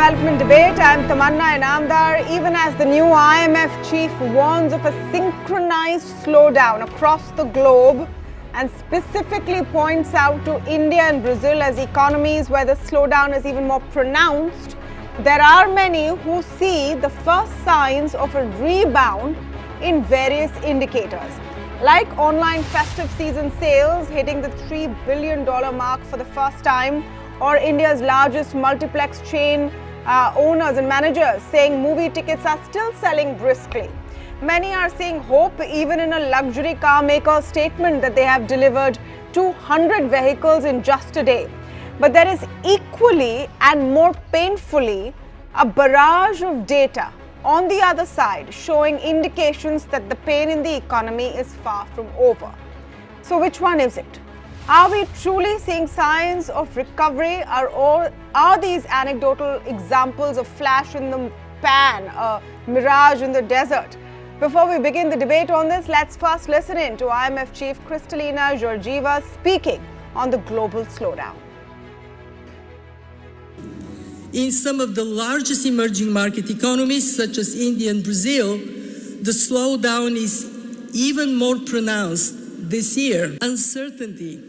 Development Debate. I am Tamanna Inamdar. Even as the new IMF chief warns of a synchronized slowdown across the globe and specifically points out to India and Brazil as economies where the slowdown is even more pronounced, there are many who see the first signs of a rebound in various indicators, like online festive season sales hitting the $3 billion mark for the first time, or India's largest multiplex chain owners and managers saying movie tickets are still selling briskly. Many are seeing hope even in a luxury car maker's statement that they have delivered 200 vehicles in just a day. But there is equally and more painfully a barrage of data on the other side showing indications that the pain in the economy is far from over. So which one is it? Are we truly seeing signs of recovery, or are these anecdotal examples of flash in the pan, a mirage in the desert? Before we begin the debate on this, let's first listen in to IMF Chief Kristalina Georgieva speaking on the global slowdown. In some of the largest emerging market economies, such as India and Brazil, the slowdown is even more pronounced this year. Uncertainty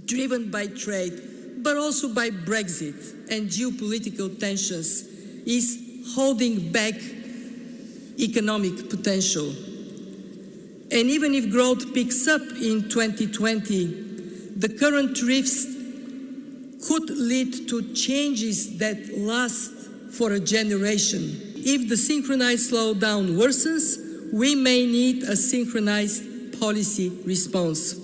driven by trade, but also by Brexit and geopolitical tensions, is holding back economic potential. And even if growth picks up in 2020, the current drifts could lead to changes that last for a generation. If the synchronized slowdown worsens, we may need a synchronized policy response.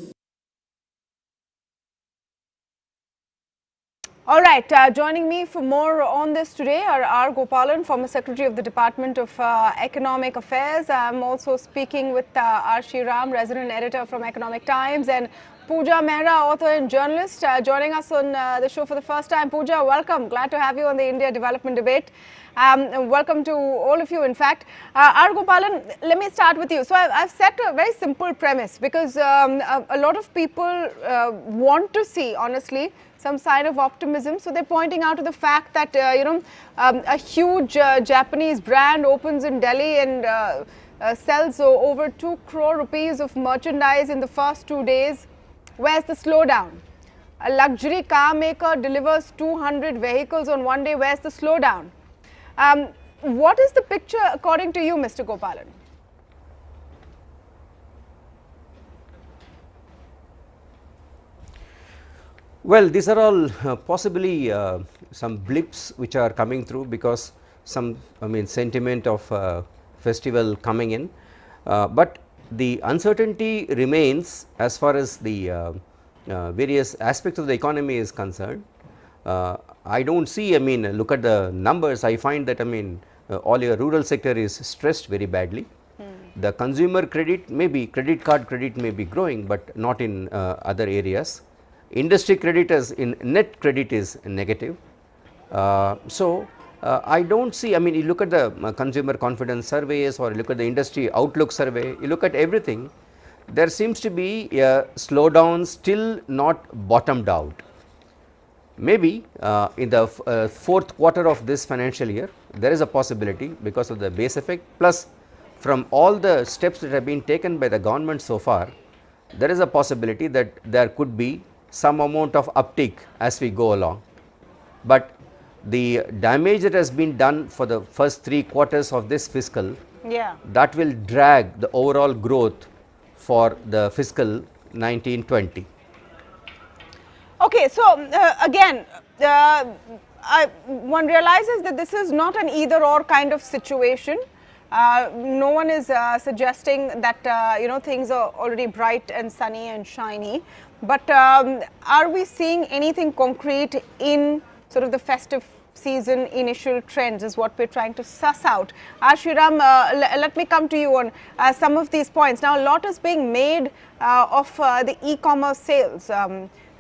All right, joining me for more on this today are R. Gopalan, former Secretary of the Department of Economic Affairs. I'm also speaking with R. Shriram, resident editor from Economic Times, and Pooja Mehra, author and journalist, joining us on the show for the first time. Pooja, welcome. Glad to have you on the India Development Debate. Welcome to all of you, in fact. R. Gopalan, let me start with you. So I've set a very simple premise because a lot of people want to see, honestly, some sign of optimism. So they're pointing out to the fact that, a huge Japanese brand opens in Delhi and sells over 2 crore rupees of merchandise in the first 2 days. Where's the slowdown? A luxury car maker delivers 200 vehicles on one day. Where's the slowdown? What is the picture according to you, Mr. Gopalan? Well, these are all possibly some blips which are coming through because some, sentiment of festival coming in, but the uncertainty remains as far as the various aspects of the economy is concerned. I don't see, look at the numbers, I find that, all your rural sector is stressed very badly. The consumer credit credit card credit may be growing, but not in other areas. Industry creditors in net credit is negative. I don't see, you look at the consumer confidence surveys or you look at the industry outlook survey, you look at everything, there seems to be a slowdown still not bottomed out. Maybe in the fourth quarter of this financial year, there is a possibility because of the base effect, plus from all the steps that have been taken by the government so far, there is a possibility that there could be some amount of uptick as we go along. But the damage that has been done for the first 3 quarters of this fiscal, that will drag the overall growth for the fiscal 19-20. Okay, so again, one realizes that this is not an either or kind of situation. No one is suggesting that things are already bright and sunny and shiny, but are we seeing anything concrete in sort of the festive season initial trends is what we're trying to suss out. Shriram, let me come to you on some of these points. Now, a lot is being made of the e-commerce sales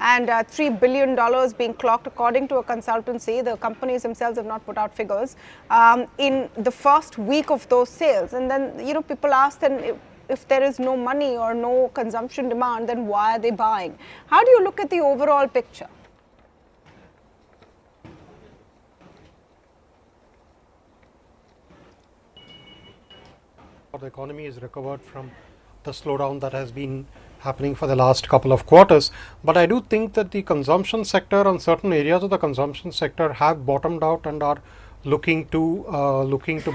and $3 billion being clocked according to a consultancy. The companies themselves have not put out figures in the first week of those sales. And then, people ask then if there is no money or no consumption demand, then why are they buying? How do you look at the overall picture? The economy is recovered from the slowdown that has been happening for the last couple of quarters. But I do think that the consumption sector and certain areas of the consumption sector have bottomed out and are looking to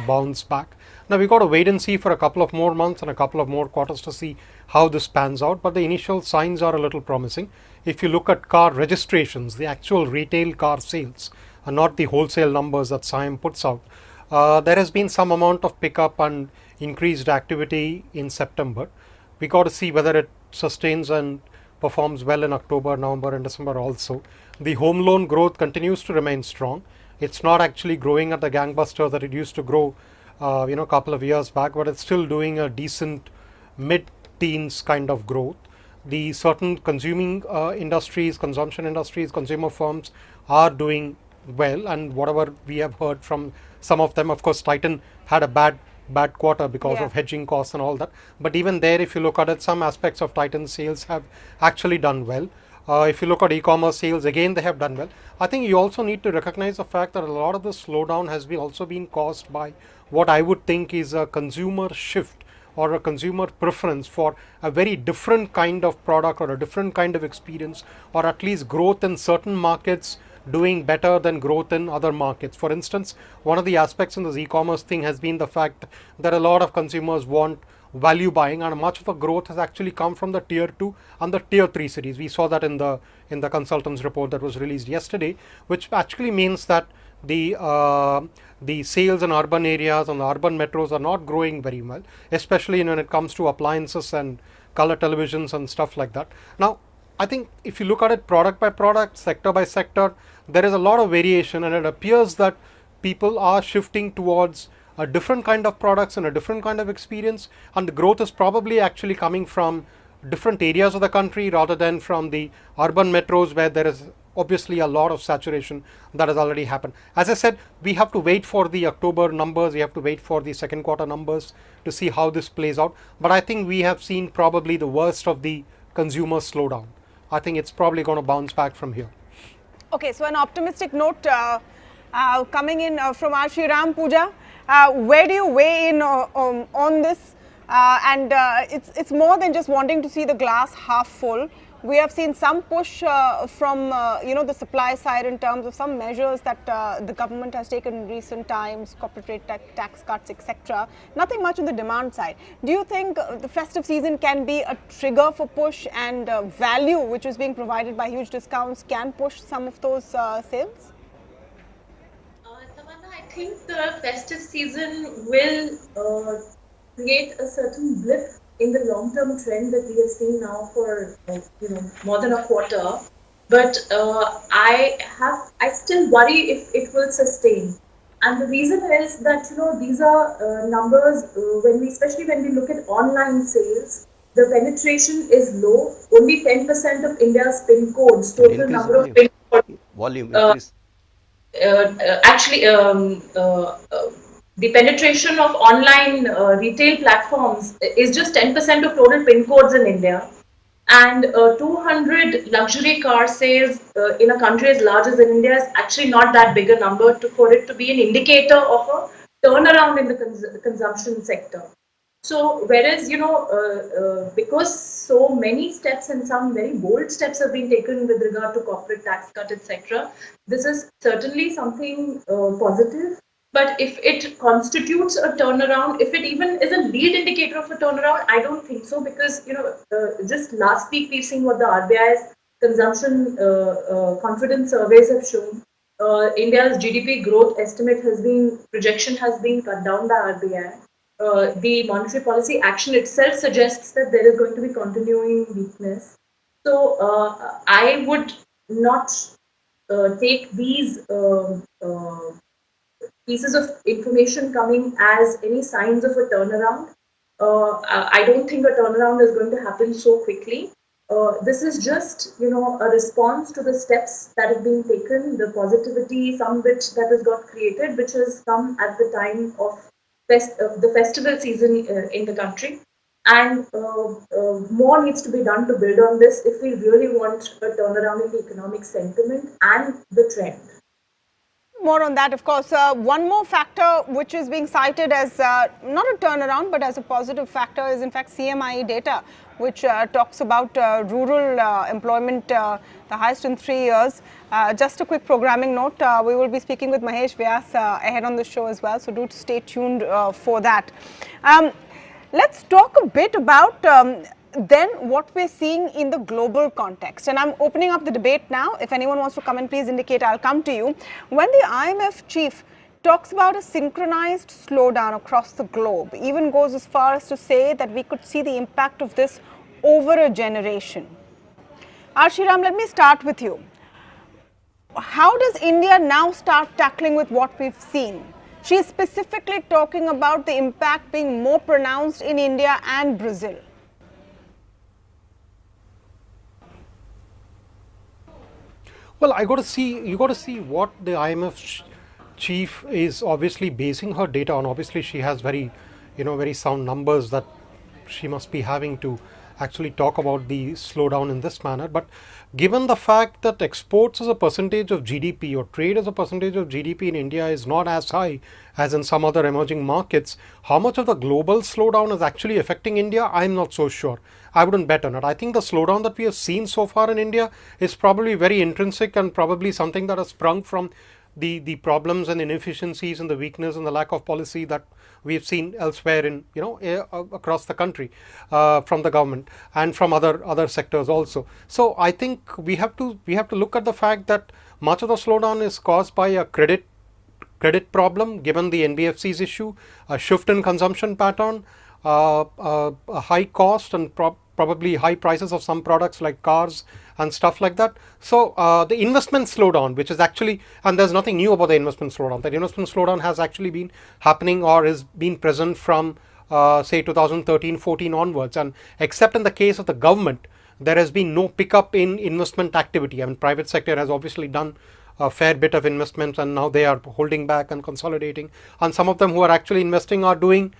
bounce back. Now we got to wait and see for a couple of more months and a couple of more quarters to see how this pans out. But the initial signs are a little promising. If you look at car registrations, the actual retail car sales, and not the wholesale numbers that SIAM puts out, there has been some amount of pickup and increased activity in September. We got to see whether it sustains and performs well in October, November and December also. The home loan growth continues to remain strong. It's not actually growing at the gangbuster that it used to grow a couple of years back, but it's still doing a decent mid-teens kind of growth. The certain consuming industries, consumption industries, consumer firms are doing well, and whatever we have heard from some of them, of course Titan had a bad quarter because of hedging costs and all that, but even there, if you look at it, some aspects of Titan sales have actually done well. If you look at e-commerce sales, again they have done well. I think you also need to recognize the fact that a lot of the slowdown has also been caused by what I would think is a consumer shift or a consumer preference for a very different kind of product or a different kind of experience, or at least growth in certain markets doing better than growth in other markets. For instance, one of the aspects in this e-commerce thing has been the fact that a lot of consumers want value buying, and much of the growth has actually come from the tier 2 and the tier 3 cities. We saw that in the consultant's report that was released yesterday, which actually means that the sales in urban areas and the urban metros are not growing very well, especially when it comes to appliances and color televisions and stuff like that. Now, I think if you look at it product by product, sector by sector, there is a lot of variation, and it appears that people are shifting towards a different kind of products and a different kind of experience, and the growth is probably actually coming from different areas of the country rather than from the urban metros, where there is obviously a lot of saturation that has already happened. As I said, we have to wait for the October numbers, we have to wait for the second quarter numbers to see how this plays out, but I think we have seen probably the worst of the consumer slowdown. I think it's probably going to bounce back from here. Okay, so an optimistic note coming in from our Shri Ram Puja. Where do you weigh in on this? It's more than just wanting to see the glass half full. We have seen some push from the supply side in terms of some measures that the government has taken in recent times, corporate rate tax cuts, etc. Nothing much on the demand side. Do you think the festive season can be a trigger for push, and value which is being provided by huge discounts can push some of those sales? I think the festive season will create a certain blip in the long-term trend that we have seen now for more than a quarter, but I still worry if it will sustain. And the reason is that these are numbers especially when we look at online sales, the penetration is low. Only 10% of India's PIN codes, total number of PIN codes. Volume, increase. The penetration of online retail platforms is just 10% of total PIN codes in India, and 200 luxury car sales in a country as large as India is actually not that big a number for it to be an indicator of a turnaround in the consumption sector. So whereas because so many steps and some very bold steps have been taken with regard to corporate tax cut, etc., this is certainly something positive. But if it constitutes a turnaround, if it even is a lead indicator of a turnaround, I don't think so, because just last week we've seen what the RBI's consumption confidence surveys have shown. India's GDP growth projection has been cut down by RBI. The monetary policy action itself suggests that there is going to be continuing weakness. So I would not take these pieces of information coming as any signs of a turnaround. I don't think a turnaround is going to happen so quickly. This is just, a response to the steps that have been taken, the positivity, some bit that has got created, which has come at the time of the festival season in the country. And more needs to be done to build on this if we really want a turnaround in the economic sentiment and the trend. more on that, of course. One more factor which is being cited as not a turnaround but as a positive factor is in fact CMIE data, which talks about rural employment, the highest in 3 years. Just a quick programming note, we will be speaking with Mahesh Vyas ahead on the show as well, so do stay tuned for that. Let's talk a bit about then what we're seeing in the global context, and I'm opening up the debate now. If anyone wants to come in, please indicate. I'll come to you. When the IMF chief talks about a synchronized slowdown across the globe, even goes as far as to say that we could see the impact of this over a generation. Arshiram, let me start with you. How does India now start tackling with what we've seen? She is specifically talking about the impact being more pronounced in India and Brazil. Well, you got to see what the IMF chief is obviously basing her data on. Obviously, she has very sound numbers that she must be having to actually talk about the slowdown in this manner. But given the fact that exports as a percentage of GDP or trade as a percentage of GDP in India is not as high as in some other emerging markets, how much of the global slowdown is actually affecting India, I'm not so sure. I wouldn't bet on it. I think the slowdown that we have seen so far in India is probably very intrinsic and probably something that has sprung from the problems and inefficiencies and the weakness and the lack of policy that we have seen elsewhere in across the country from the government and from other sectors also. So I think we have to look at the fact that much of the slowdown is caused by a credit problem, given the NBFC's issue, a shift in consumption pattern, a high cost and probably high prices of some products like cars and stuff like that. So the investment slowdown, which is actually, and there's nothing new about the investment slowdown, that investment slowdown has actually been happening or is being present from say 2013-14 onwards, and except in the case of the government, there has been no pickup in investment activity. I mean, private sector has obviously done a fair bit of investments and now they are holding back and consolidating, and some of them who are actually investing are doing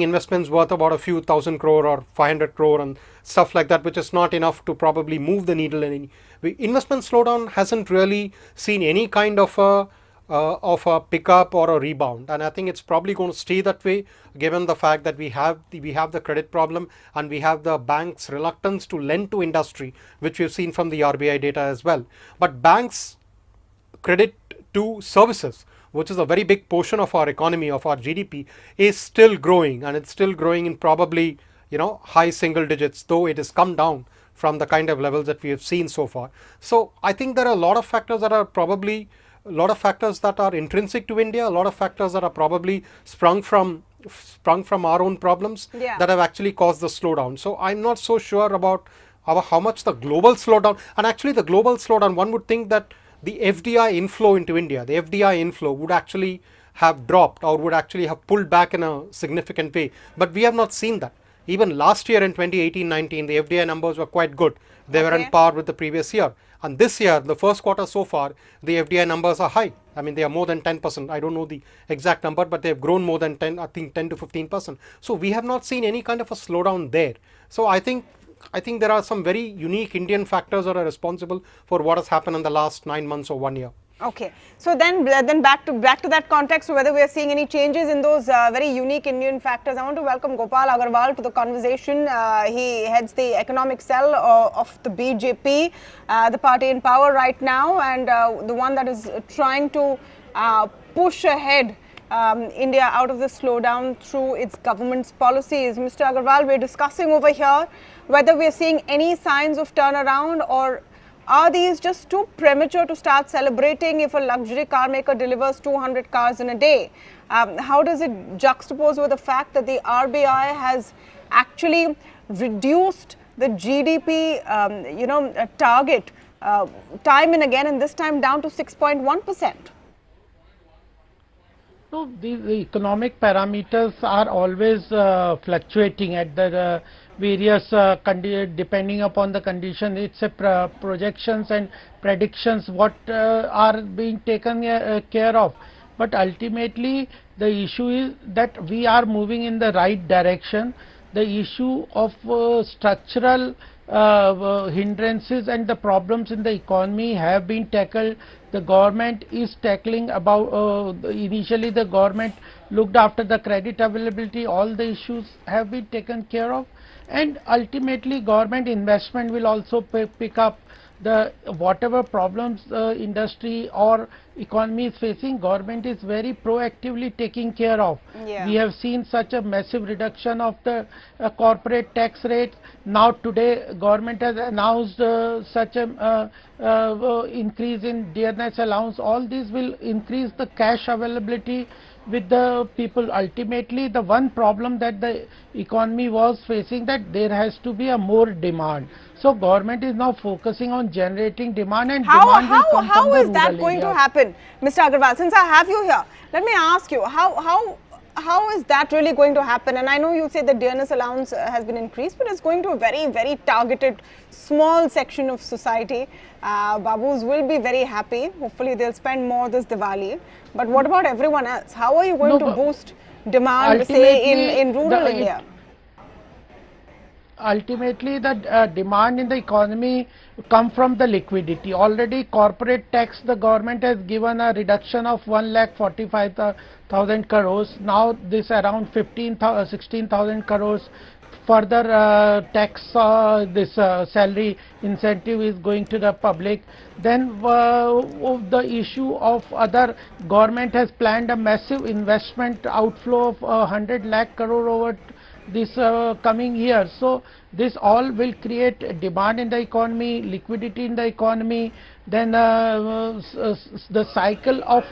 investments worth about a few thousand crore or 500 crore and stuff like that, which is not enough to probably move the needle in any way. Investment slowdown hasn't really seen any kind of a pickup or a rebound, and I think it's probably going to stay that way given the fact that we have the credit problem and we have the banks' reluctance to lend to industry, which we've seen from the RBI data as well. But banks' credit to services, which is a very big portion of our economy, of our GDP, is still growing, and it's still growing in probably high single digits, though it has come down from the kind of levels that we have seen so far. So I think there are a lot of factors that are probably intrinsic to India, a lot of factors that are probably sprung from our own problems that have actually caused the slowdown. So I'm not so sure about how much the global slowdown, and actually the global slowdown, one would think that the FDI inflow into India, the FDI inflow would actually have dropped or would actually have pulled back in a significant way. But we have not seen that. Even last year in 2018-19, the FDI numbers were quite good. They were on par with the previous year. And this year, the first quarter so far, the FDI numbers are high. I mean, they are more than 10%. I don't know the exact number, but they have grown more than 10 to 15%. So we have not seen any kind of a slowdown there. So I think there are some very unique Indian factors that are responsible for what has happened in the last 9 months or 1 year. Okay, so then back to that context, whether we are seeing any changes in those very unique Indian factors. I want to welcome Gopal Agarwal to the conversation. He heads the economic cell of the BJP, the party in power right now, and the one that is trying to push ahead India out of the slowdown through its government's policies. Mr. Agarwal, we're discussing over here whether we're seeing any signs of turnaround, or are these just too premature to start celebrating if a luxury car maker delivers 200 cars in a day? How does it juxtapose with the fact that the RBI has actually reduced the GDP target time and again, and this time down to 6.1%? No, the economic parameters are always fluctuating at the various depending upon the condition. It's a projections and predictions what are being taken care of. But ultimately, the issue is that we are moving in the right direction. The issue of structural hindrances and the problems in the economy have been tackled the government is tackling about, initially the government looked after the credit availability, all the issues have been taken care of, and ultimately government investment will also pick up. The whatever problems industry or economy is facing, government is very proactively taking care of. Yeah. We have seen such a massive reduction of the corporate tax rate. Now today government has announced such a increase in dearness allowance. All these will increase the cash availability with the people. Ultimately, the one problem that the economy was facing, that there has to be a more demand. So government is now focusing on generating demand, and demand will come from the how is rural that going to areas. happen, Mr. Agarwal? Since I have you here, let me ask you, how is that really going to happen? And I know you say the dearness allowance has been increased, but it's going to a very, very targeted small section of society. Babus will be very happy. Hopefully they'll spend more this Diwali. But what about everyone else? How are you going to boost demand, say, in rural India? Ultimately, the demand in the economy come from the liquidity. Already corporate tax, the government has given a reduction of 1,45,000 crores. Now this around 16,000 crores further tax, this salary incentive is going to the public. Then the issue of other, government has planned a massive investment outflow of 100 lakh crore over this coming year. So this all will create demand in the economy, liquidity in the economy. Then the cycle of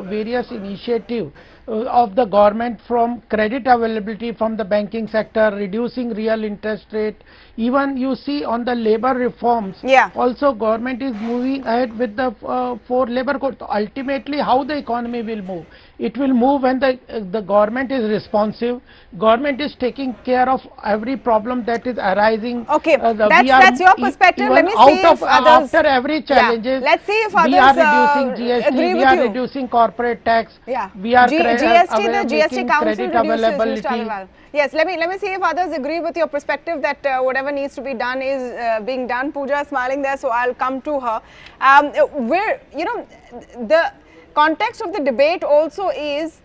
various initiative of the government, from credit availability from the banking sector, reducing real interest rate, even you see on the labor reforms, also government is moving ahead with the 4 labor codes. Ultimately, how the economy will move? It will move when the government is responsive, government is taking care of every problem that is arising. Okay, that's your perspective. Let me see if others, after every challenges, let's see if others we are reducing GST, agree we with are you. reducing corporate tax, we are GST, the GST Council reduces, Mr. Agarwal. Yes, let me see if others agree with your perspective that whatever needs to be done is being done. Pooja is smiling there, so I'll come to her. Where, you know, the context of the debate also is,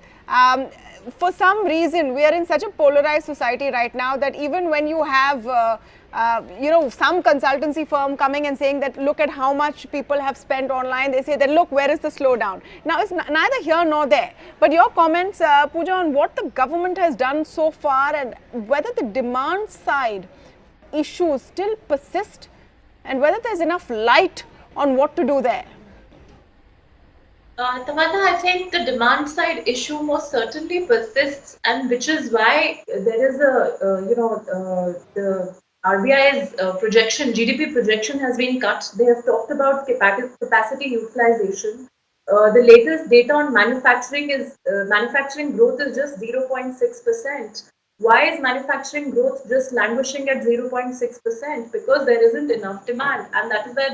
for some reason we are in such a polarized society right now that even when you have you know, some consultancy firm coming and saying that look at how much people have spent online, they say that look, where is the slowdown? Now it's neither here nor there, but your comments, Pooja, on what the government has done so far and whether the demand side issues still persist and whether there's enough light on what to do there. Tamanna, I think the demand side issue most certainly persists, and which is why there is a, the RBI's projection, GDP projection has been cut. They have talked about capacity utilization. The latest data on manufacturing is, manufacturing growth is just 0.6%. Why is manufacturing growth just languishing at 0.6%? Because there isn't enough demand, and that is why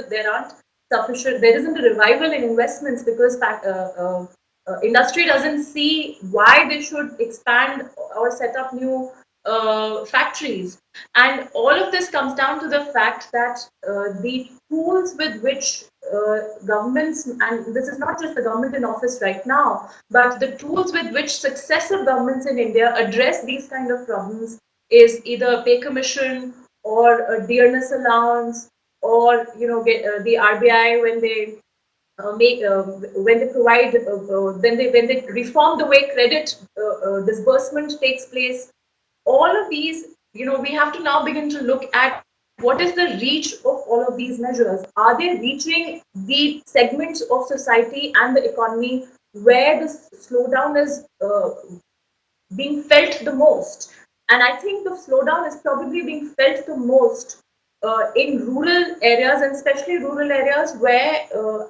there aren't sufficient, there isn't a revival in investments, because industry doesn't see why they should expand or set up new factories. And all of this comes down to the fact that the tools with which governments, and this is not just the government in office right now, but the tools with which successive governments in India address these kind of problems is either pay commission or a dearness allowance, or the RBI when they when they reform the way credit disbursement takes place. All of these, we have to now begin to look at what is the reach of all of these measures. Are they reaching the segments of society and the economy where the slowdown is being felt the most? And I think the slowdown is probably being felt the most in rural areas, and especially rural areas where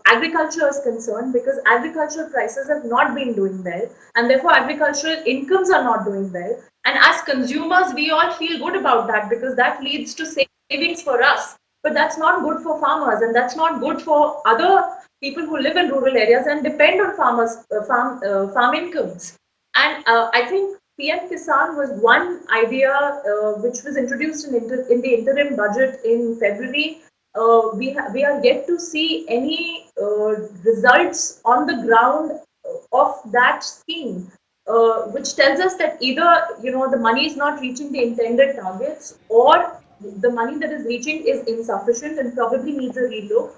agriculture is concerned, because agricultural prices have not been doing well, and therefore agricultural incomes are not doing well. And as consumers, we all feel good about that because that leads to savings for us. But that's not good for farmers, and that's not good for other people who live in rural areas and depend on farm incomes. And I think PM Kisan was one idea which was introduced in the interim budget in February, we are yet to see any results on the ground of that scheme, which tells us that either the money is not reaching the intended targets, or the money that is reaching is insufficient and probably needs a relook.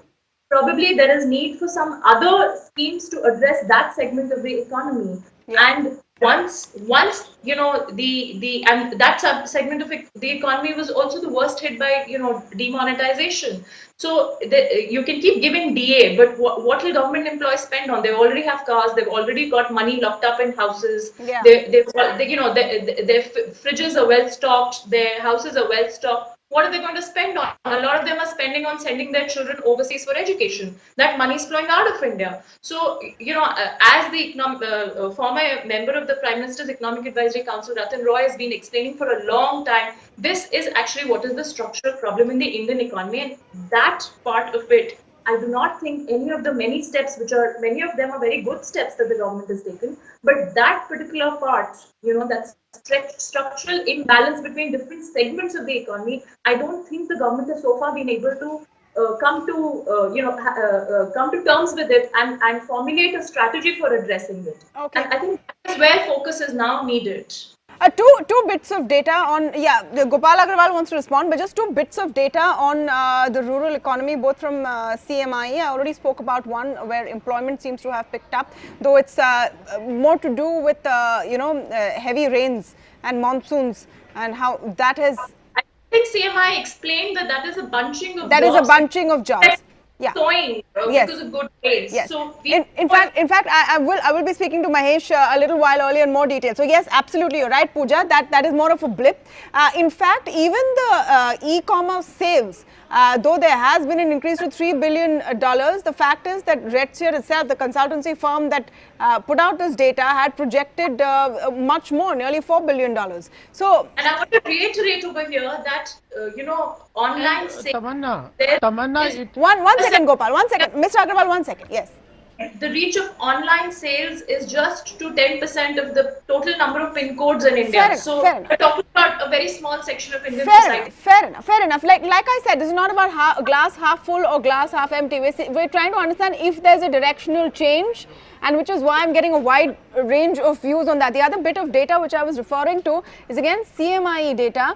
Probably there is need for some other schemes to address that segment of the economy. And once the and that segment of the economy was also the worst hit by demonetization. So you can keep giving DA, but what will government employees spend on? They already have cars. They've already got money locked up in houses. Yeah. Their fridges are well stocked. Their houses are well stocked. What are they going to spend on? A lot of them are spending on sending their children overseas for education. That money is flowing out of India. So, as the former member of the Prime Minister's Economic Advisory Council, Ratan Roy, has been explaining for a long time, this is actually what is the structural problem in the Indian economy. And that part of it, I do not think any of the many steps, many of them are very good steps that the government has taken, but that particular part, that's structural imbalance between different segments of the economy, I don't think the government has so far been able to come to terms with it and formulate a strategy for addressing it. Okay. And I think that's where focus is now needed. Two bits of data on, Gopal Agarwal wants to respond, but just 2 bits of data on the rural economy, both from CMIE. I already spoke about one where employment seems to have picked up, though it's more to do with, heavy rains and monsoons and how that has... I think CMI explained that is a bunching of jobs. That is a bunching of jobs. Yeah. Sowing because of good rains. Yes. So in fact, I will be speaking to Mahesh a little while earlier in more detail. So yes, absolutely, you're right, Pooja. That is more of a blip. In fact, even the e-commerce sales, though there has been an increase to $3 billion, the fact is that Redseer itself, the consultancy firm that put out this data, had projected much more, nearly $4 billion. So, and I want to reiterate over here that online sales. Tamanna, one second, Gopal. 1 second, Mr. Agarwal. 1 second. Yes. The reach of online sales is just to 10% of the total number of PIN codes in India. So we're talking about a very small section of Indian society. Fair enough. Like I said, this is not about glass half full or glass half empty. We're trying to understand if there's a directional change, and which is why I'm getting a wide range of views on that. The other bit of data which I was referring to is again CMIE data,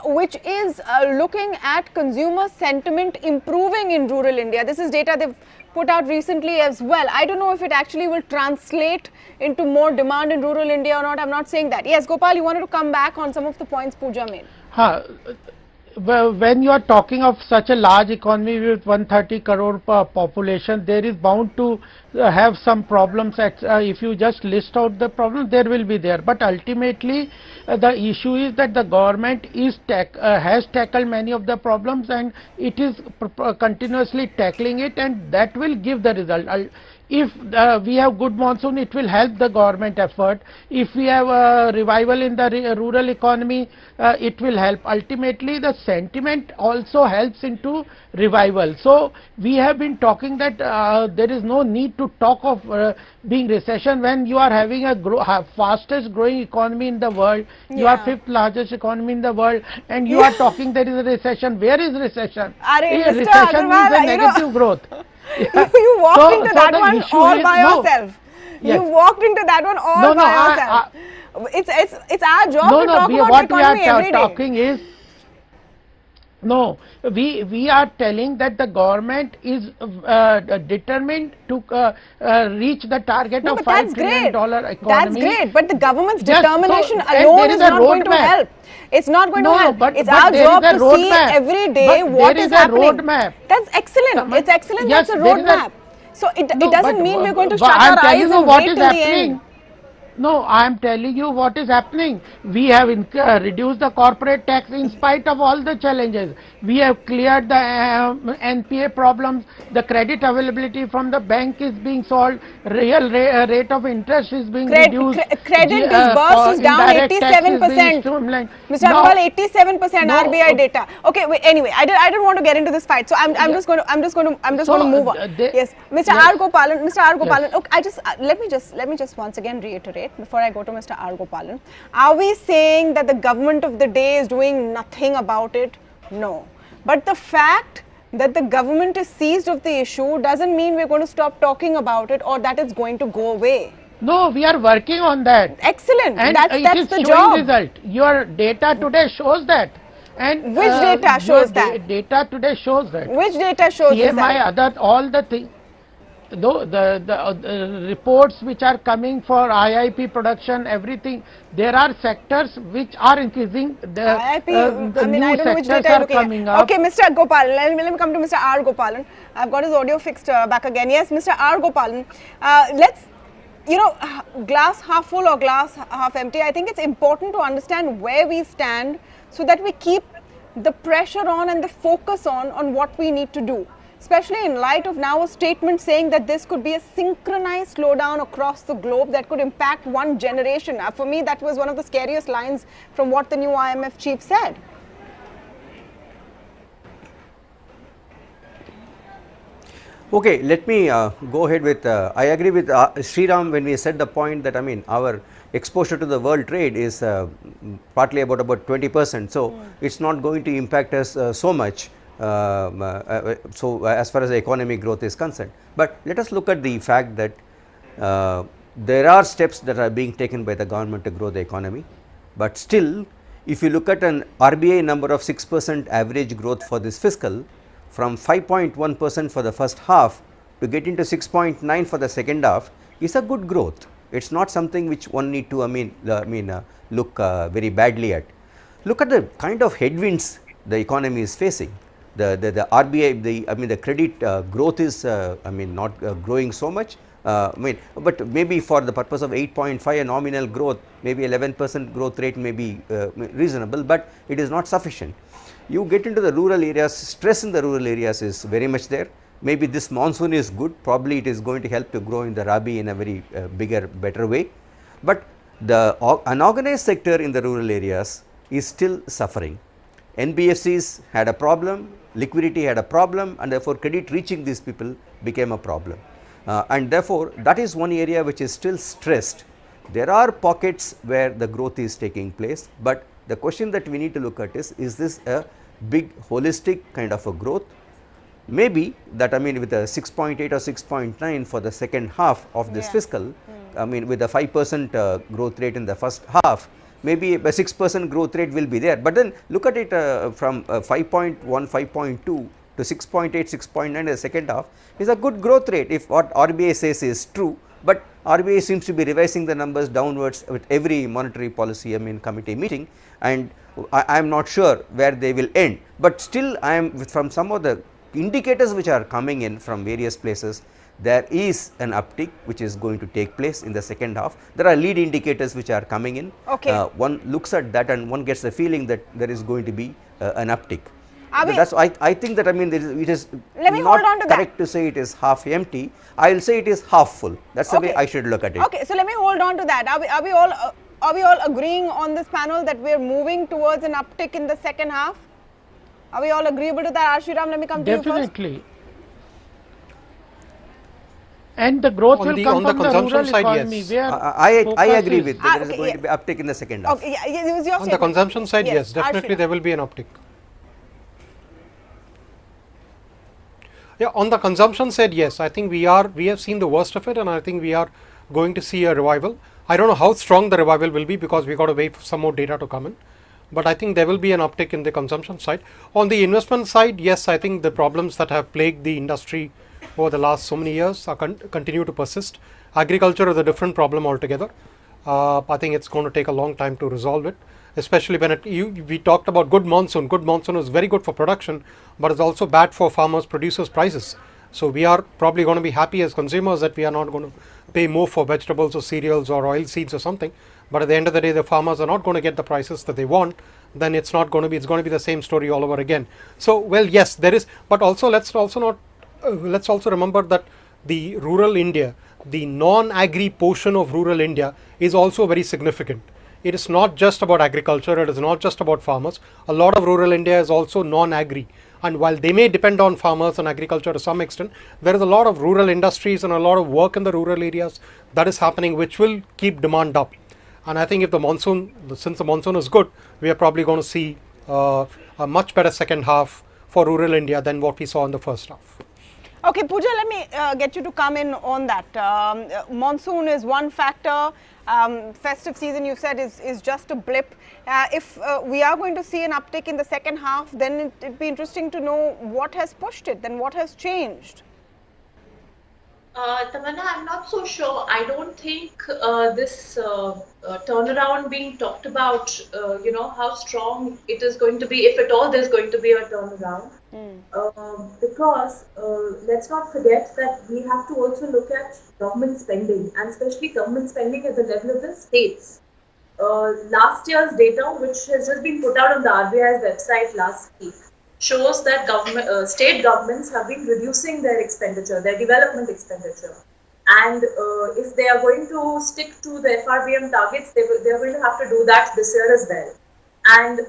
which is looking at consumer sentiment improving in rural India. This is data they've put out recently as well. I don't know if it actually will translate into more demand in rural India or not. I'm not saying that. Yes, Gopal, you wanted to come back on some of the points Pooja made. Well, when you are talking of such a large economy with 130 crore population, there is bound to have some problems. If you just list out the problems, there will be there. But ultimately, the issue is that the government has tackled many of the problems, and it is continuously tackling it, and that will give the result. If we have good monsoon, it will help the government effort. If we have a revival in the rural economy, it will help. Ultimately, the sentiment also helps into revival. So we have been talking that there is no need to talk of being recession when you are having a fastest growing economy in the world. You are 5th largest economy in the world, and you are talking there is a recession. Where is recession? Recession means a negative growth. Yeah. You walked into that one all by yourself. Yes. You walked into that one all by yourself. It's our job to talk about the economy every day. What we are talking is, we are telling that the government is determined to reach the target of $5 trillion economy. That's great, but the government's determination alone is not going to help. It's not going to help. It's our job to see every day what is happening. That's excellent. It's excellent. That's a roadmap. So it doesn't mean we're going to shut our eyes and wait till the end. No, I am telling you what is happening. We have reduced the corporate tax in spite of all the challenges. We have cleared the NPA problems. The credit availability from the bank is being solved. Real rate of interest is being reduced. Credit disbursed is down 87%. Mr. Agarwal, 87% RBI data. Okay, wait, anyway, I don't want to get into this fight. So I'm just going to move on. Yes, Mr. R. Gopalan. Yes. Okay, let me just once again reiterate before I go to Mr. R. Gopalan. Are we saying that the government of the day is doing nothing about it? No. But the fact that the government is seized of the issue doesn't mean we're going to stop talking about it or that it's going to go away. No, we are working on that. Excellent. And That's the showing job. result. Your data today shows that. And which data shows that? Data today shows that. Which data shows that? All the things. Though the reports which are coming for IIP production, everything, there are sectors which are increasing. The IIP, I mean, new I don't know which sectors data are coming up. Okay, Mr. Gopal, let me come to Mr. R. Gopalan. I've got his audio fixed back again. Yes, Mr. R. Gopalan, let's, glass half full or glass half empty. I think it's important to understand where we stand so that we keep the pressure on and the focus on what we need to do. Especially in light of now a statement saying that this could be a synchronized slowdown across the globe that could impact one generation. For me, that was one of the scariest lines from what the new IMF chief said. Okay, let me go ahead with, I agree with Sriram when we said the point that, I mean, our exposure to the world trade is partly about 20%. So, it's not going to impact us so much. So, as far as the economic growth is concerned, but let us look at the fact that there are steps that are being taken by the government to grow the economy, but still if you look at an RBI number of 6% average growth for this fiscal, from 5.1% for the first half to get into 6.9 for the second half is a good growth. It is not something which one need to look very badly at. Look at the kind of headwinds the economy is facing. The RBI, the credit growth is not growing so much, but maybe for the purpose of 8.5 a nominal growth, maybe 11% growth rate may be reasonable, but it is not sufficient. You get into the rural areas, stress in the rural areas is very much there. Maybe this monsoon is good, probably it is going to help to grow in the Rabi in a very better way, but the unorganized sector in the rural areas is still suffering. NBFCs had a problem, liquidity had a problem, and therefore credit reaching these people became a problem, and therefore that is one area which is still stressed. There are pockets where the growth is taking place, but the question that we need to look at is this a big holistic kind of a growth? Maybe that, with a 6.8 or 6.9 for the second half of this fiscal, with a 5% growth rate in the first half, maybe a 6% growth rate will be there, but then look at it from 5.1, 5.2 to 6.8, 6.9 in the second half is a good growth rate if what RBI says is true, but RBI seems to be revising the numbers downwards with every monetary policy committee meeting, and I am not sure where they will end, but still I am from some of the indicators which are coming in from various places, there is an uptick which is going to take place in the second half. There are lead indicators which are coming in. Okay. One looks at that and one gets the feeling that there is going to be an uptick. That's I think that it is not correct to say it is half empty. I will say it is half full. That's the way I should look at it. Okay, so let me hold on to that. Are we all agreeing on this panel that we are moving towards an uptick in the second half? Are we all agreeable to that? Ashiram, let me come to you first. Definitely. And the growth will come from the rural economy. Yes. I agree with that. There is going to be uptick in the second half. Okay, it was your on the consumption side, yes, definitely Ashiram. there will be an uptick. Yeah, on the consumption side, yes, I think we have seen the worst of it, and I think we are going to see a revival. I don't know how strong the revival will be because we got to wait for some more data to come in, but I think there will be an uptick in the consumption side. On the investment side, yes, I think the problems that have plagued the industry over the last so many years are continue to persist. Agriculture is a different problem altogether. I think it's going to take a long time to resolve it, especially when we talked about good monsoon. Good monsoon is very good for production, but it's also bad for farmers, producers' prices. So we are probably going to be happy as consumers that we are not going to pay more for vegetables or cereals or oil seeds or something. But at the end of the day, the farmers are not going to get the prices that they want. Then it's not going to be. It's going to be the same story all over again. So well, yes, there is. But also let's also remember that the rural India, the non-agri portion of rural India is also very significant. It is not just about agriculture. It is not just about farmers. A lot of rural India is also non-agri. And while they may depend on farmers and agriculture to some extent, there is a lot of rural industries and a lot of work in the rural areas that is happening, which will keep demand up. And I think if since the monsoon is good, we are probably going to see a much better second half for rural India than what we saw in the first half. Okay, Pooja, let me get you to come in on that. Monsoon is one factor. Festive season, you said, is just a blip. If we are going to see an uptick in the second half, then it'd be interesting to know what has pushed it, then what has changed. Tamanna, I'm not so sure. I don't think this turnaround being talked about, how strong it is going to be, if at all there's going to be a turnaround. Because let's not forget that we have to also look at government spending, and especially government spending at the level of the states. Last year's data, which has just been put out on the RBI's website last week, shows that state governments have been reducing their expenditure, their development expenditure. And if they are going to stick to the FRBM targets, they are going to have to do that this year as well. And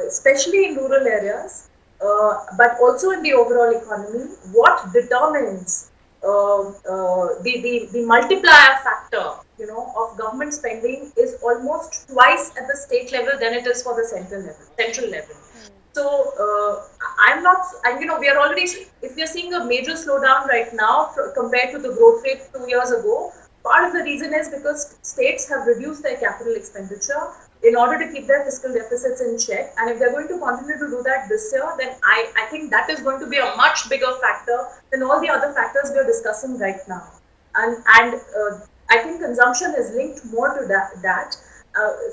especially in rural areas, but also in the overall economy, what determines the multiplier factor, of government spending is almost twice at the state level than it is for the central level. So we are already, if we are seeing a major slowdown right now compared to the growth rate 2 years ago, part of the reason is because states have reduced their capital expenditure in order to keep their fiscal deficits in check. And if they're going to continue to do that this year, then I think that is going to be a much bigger factor than all the other factors we are discussing right now. And I think consumption is linked more to that.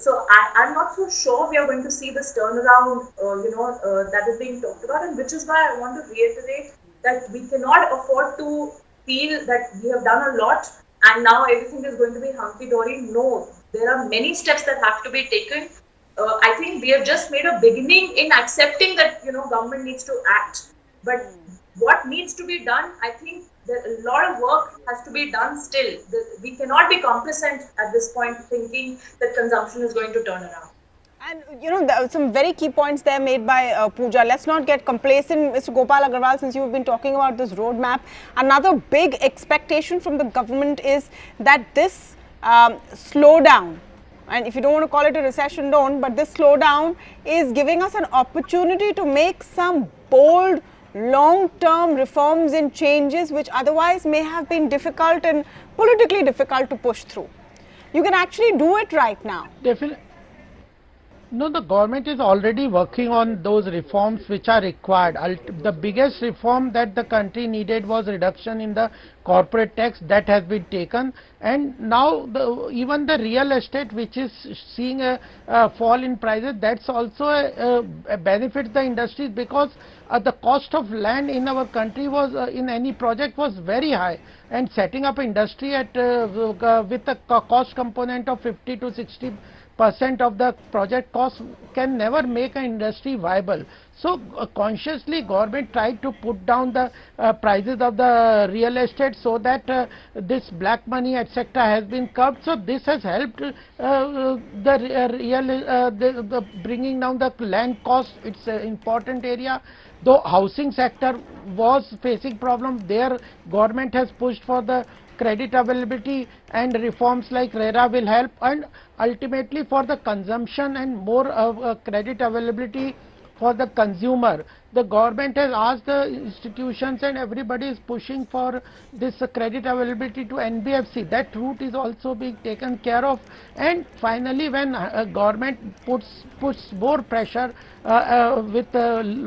So I'm not so sure we are going to see this turnaround, that is being talked about, and which is why I want to reiterate that we cannot afford to feel that we have done a lot and now everything is going to be hunky-dory. No, there are many steps that have to be taken. I think we have just made a beginning in accepting that, government needs to act. But what needs to be done, I think that a lot of work has to be done still. We cannot be complacent at this point thinking that consumption is going to turn around. And there are some very key points there made by Pooja. Let's not get complacent, Mr. Gopal Agarwal, since you've been talking about this roadmap. Another big expectation from the government is that this slowdown, and if you don't want to call it a recession, don't, but this slowdown is giving us an opportunity to make some bold long-term reforms and changes which otherwise may have been difficult and politically difficult to push through. You can actually do it right now. Definitely. No, the government is already working on those reforms which are required. The biggest reform that the country needed was reduction in the corporate tax. That has been taken, and now even the real estate, which is seeing a fall in prices, that's also a benefit the industries, because the cost of land in our country was in any project was very high, and setting up industry at with a cost component of 50 to 60% of the project cost can never make an industry viable. So consciously government tried to put down the prices of the real estate so that this black money etc. has been curbed. So this has helped the bringing down the land cost. It's an important area. Though housing sector was facing problems, there government has pushed for the credit availability, and reforms like RERA will help, and ultimately for the consumption and more credit availability for the consumer. The government has asked the institutions, and everybody is pushing for this credit availability to NBFC. That route is also being taken care of, and finally when government puts more pressure with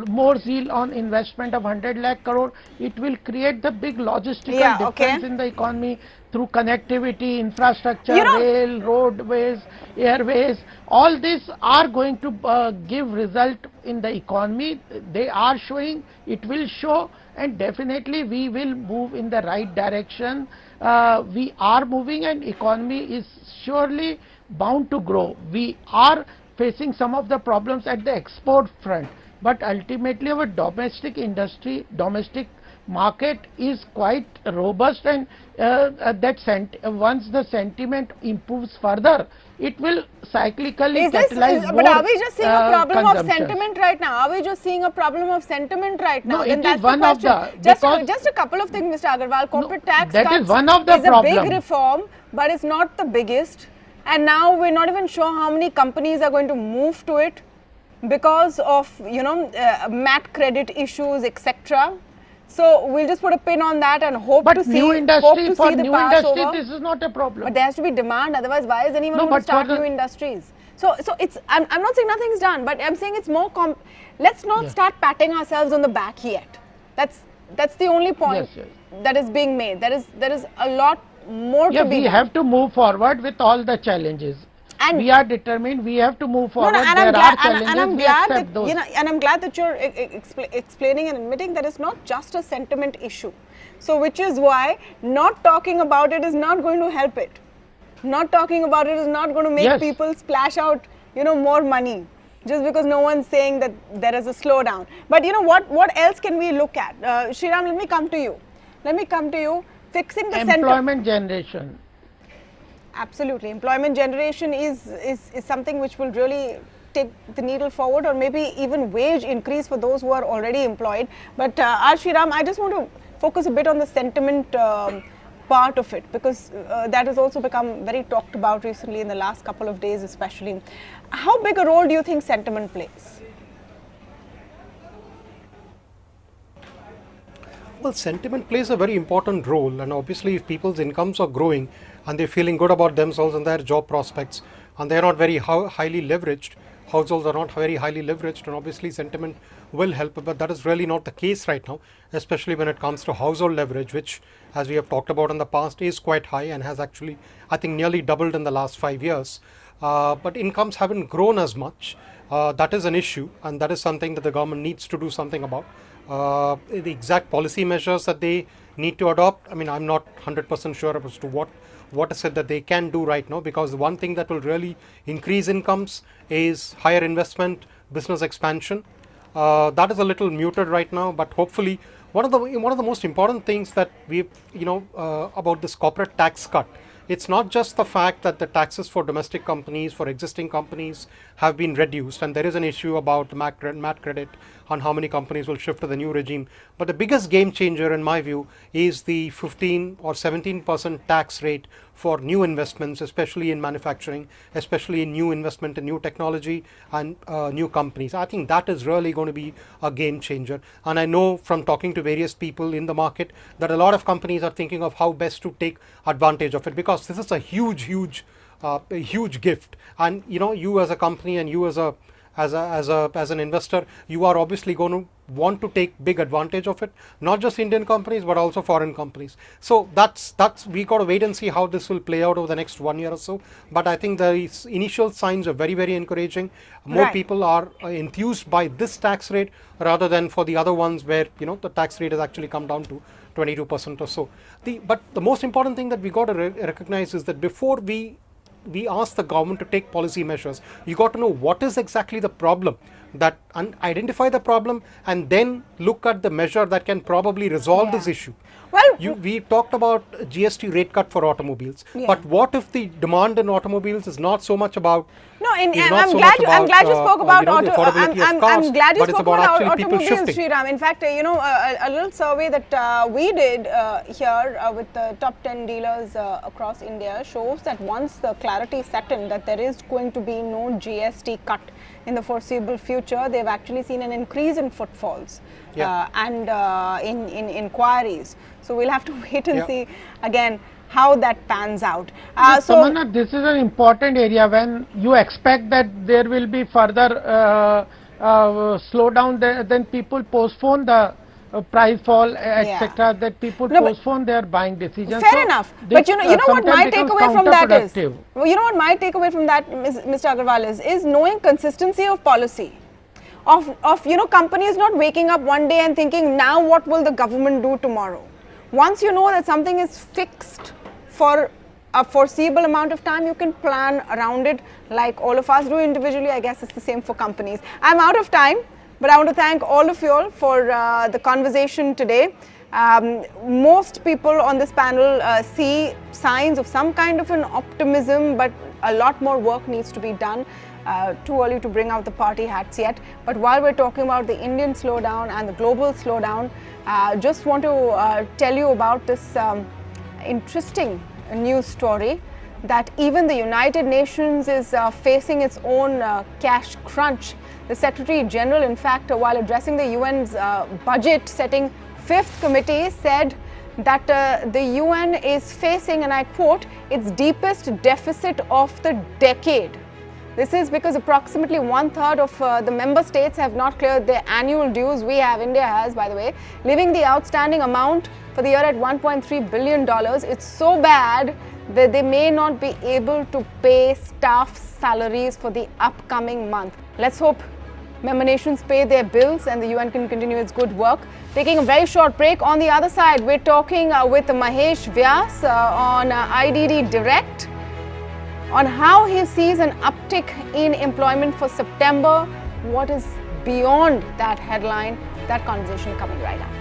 more zeal on investment of 100 lakh crore, it will create the big logistical difference in the economy through connectivity, infrastructure, rail, roadways, airways. All these are going to give result in the economy. They are showing, it will show, and definitely we will move in the right direction. We are moving, and economy is surely bound to grow. We are facing some of the problems at the export front, but ultimately our domestic industry, domestic market is quite robust, and once the sentiment improves further, it will cyclically catalyze more. But are we just seeing a problem of sentiment right now? Are we just seeing a problem of sentiment right now? No, it is one of the. Just a couple of things, Mr. Agarwal. Corporate tax that is one of the problems. A big reform, but it's not the biggest. And now we're not even sure how many companies are going to move to it. because of, MAT credit issues, etc. So we'll just put a pin on that and hope But to see, new industry, for the new pass industry, over. this is not a problem. But there has to be demand, otherwise why is anyone No, going to but start for the- new industries? So it's, I'm not saying nothing's done, but I'm saying it's more, let's not start patting ourselves on the back yet. That's the only point that is being made. There is a lot more to be done. We have to move forward with all the challenges. And we are determined, we have to move forward. And there are challenges, and I'm we glad accept that, those. And I'm glad that you're explaining and admitting that it's not just a sentiment issue. So which is why not talking about it is not going to help it. Not talking about it is not going to make people splash out, more money, just because no one's saying that there is a slowdown. But what else can we look at? Shriram, let me come to you. Fixing the employment generation. Absolutely. Employment generation is something which will really take the needle forward, or maybe even wage increase for those who are already employed. But Shriram, I just want to focus a bit on the sentiment part of it, because that has also become very talked about recently in the last couple of days especially. How big a role do you think sentiment plays? Well, sentiment plays a very important role, and obviously if people's incomes are growing and they're feeling good about themselves and their job prospects, and they're not very highly leveraged, households are not very highly leveraged, and obviously sentiment will help, but that is really not the case right now, especially when it comes to household leverage, which, as we have talked about in the past, is quite high and has actually, I think, nearly doubled in the last 5 years. But incomes haven't grown as much. That is an issue, and that is something that the government needs to do something about. The exact policy measures that they need to adopt, I mean, I'm not 100% sure as to what is it that they can do right now, because the one thing that will really increase incomes is higher investment, business expansion. That is a little muted right now, but hopefully one of the most important things that we about this corporate tax cut, it's not just the fact that the taxes for domestic companies, for existing companies, have been reduced, and there is an issue about MAT credit on how many companies will shift to the new regime. But the biggest game changer in my view is the 15 or 17% tax rate for new investments, especially in manufacturing, especially in new investment in new technology and new companies. I think that is really going to be a game changer. And I know from talking to various people in the market that a lot of companies are thinking of how best to take advantage of it, because this is a huge gift. And you as a company and you as an investor, you are obviously going to want to take big advantage of it, not just Indian companies but also foreign companies. So that's we got to wait and see how this will play out over the next 1 year or so. But I think the initial signs are very, very encouraging. More people are enthused by this tax rate rather than for the other ones where the tax rate has actually come down to 22% or so. But the most important thing that we got to recognize is that before we ask the government to take policy measures, you got to know what is exactly the problem, that identify the problem and then look at the measure that can probably resolve this issue. Well, we talked about GST rate cut for automobiles, but what if the demand in automobiles is not so much about I'm glad you spoke about automobiles, Shriram. In fact, a little survey that we did here with the top 10 dealers across India shows that once the clarity set in that there is going to be no GST cut in the foreseeable future, they've actually seen an increase in footfalls and in inquiries. So we'll have to wait and see again how that pans out. Tamanna, this is an important area. When you expect that there will be further slowdown, then people postpone the price fall, etc. That people postpone their buying decisions. Fair enough. But you know what my takeaway from that is? You know what my takeaway from that, Mr. Agarwal, is knowing consistency of policy. Of companies not waking up one day and thinking, now what will the government do tomorrow? Once you know that something is fixed for a foreseeable amount of time, you can plan around it like all of us do individually. I guess it's the same for companies. I'm out of time, but I want to thank all of you all for the conversation today. Most people on this panel see signs of some kind of an optimism, but a lot more work needs to be done. Too early to bring out the party hats yet. But while we're talking about the Indian slowdown and the global slowdown, just want to tell you about this interesting news story that even the United Nations is facing its own cash crunch. The Secretary General, in fact, while addressing the UN's budget setting fifth committee, said that the UN is facing, and I quote, its deepest deficit of the decade. This is because approximately 1/3 of the member states have not cleared their annual dues. India has, by the way, leaving the outstanding amount for the year at $1.3 billion. It's so bad that they may not be able to pay staff salaries for the upcoming month. Let's hope member nations pay their bills and the UN can continue its good work. Taking a very short break. On the other side, we're talking with Mahesh Vyas on IDD Direct, on how he sees an uptick in employment for September. What is beyond that headline? That conversation coming right up.